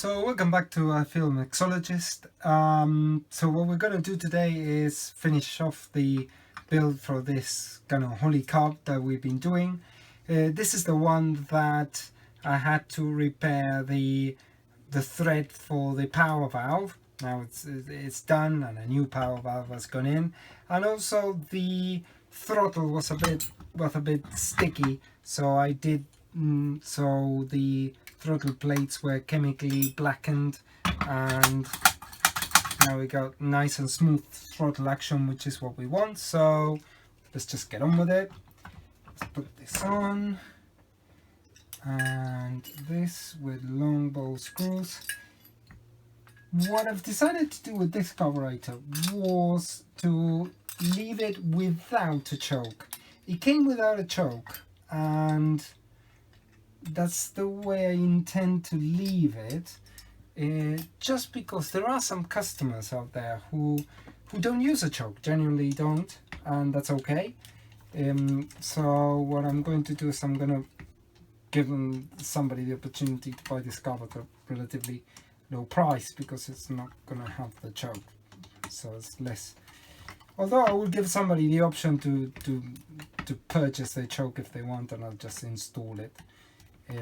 So welcome back to Film Mixologist. So what we're going to do today is finish off the build for this kind of Holley carb that we've been doing. This is the one that I had to repair the thread for the power valve. Now it's done and a new power valve has gone in, and also the throttle was a bit sticky, so I did so the throttle plates were chemically blackened, and now we got nice and smooth throttle action, which is what we want. So let's just get on with it. Let's put this on, and this with long ball screws. What I've decided to do with this carburetor was to leave it without a choke. It came without a choke, and that's the way I intend to leave it, just because there are some customers out there who don't use a choke, genuinely don't, and that's okay. So what I'm going to do is I'm going to give somebody the opportunity to buy this carburetor relatively low price, because it's not going to have the choke, so it's less. Although I will give somebody the option to purchase the choke if they want, and I'll just install it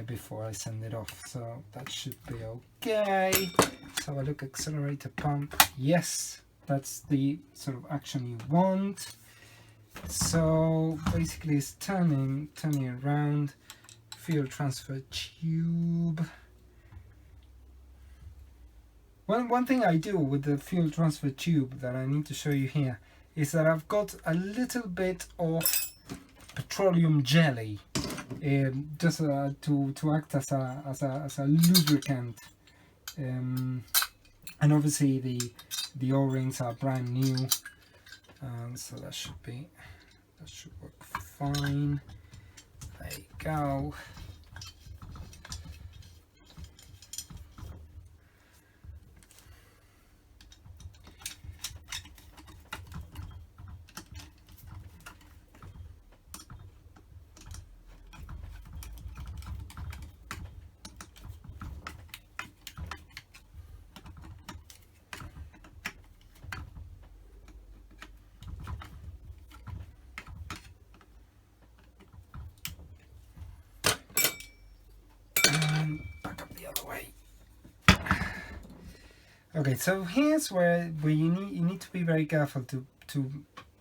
before I send it off, so that should be okay. So I look, accelerator pump, yes, that's the sort of action you want. So basically it's turning around. Fuel transfer tube. One thing I do with the fuel transfer tube that I need to show you here is that I've got a little bit of petroleum jelly, just to act as a lubricant, and obviously the O-rings are brand new, so that should work fine. There you go. Okay, so here's where you need to be very careful to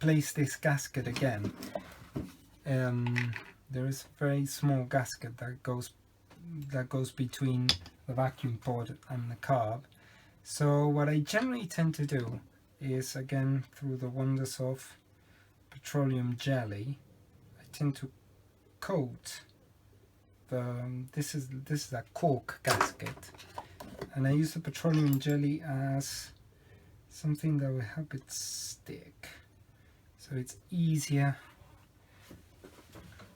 place this gasket again. There is a very small gasket that goes between the vacuum port and the carb. So what I generally tend to do is, again through the wonders of petroleum jelly, I tend to coat this is a cork gasket, and I use the petroleum jelly as something that will help it stick, so it's easier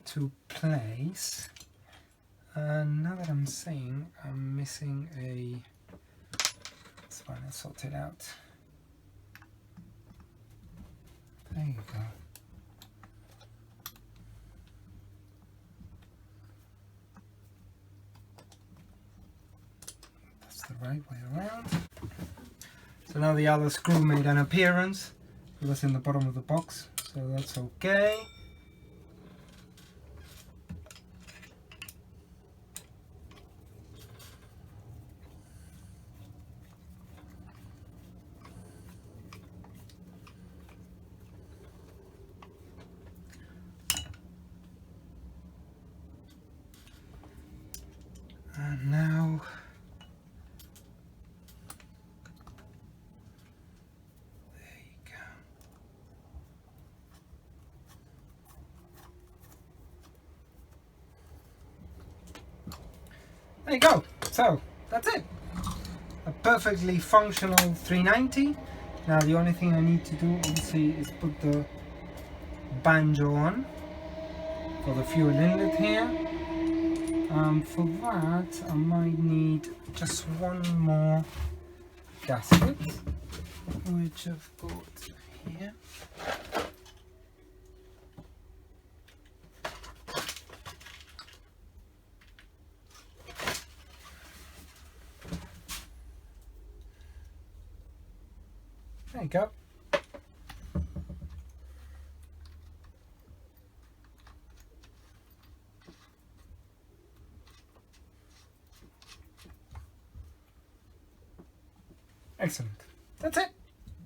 to place. And now that I'm saying I'm missing it's fine, I'll sort it out. There you go. The right way around. So now the other screw made an appearance. It was in the bottom of the box, so that's okay. And now there you go. So that's it. A perfectly functional 390. Now the only thing I need to do obviously is put the banjo on for the fuel inlet here. For that I might need just one more gasket, which I've got here. There you go. Excellent. That's it.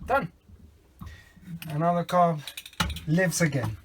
Done. Another carb lives again.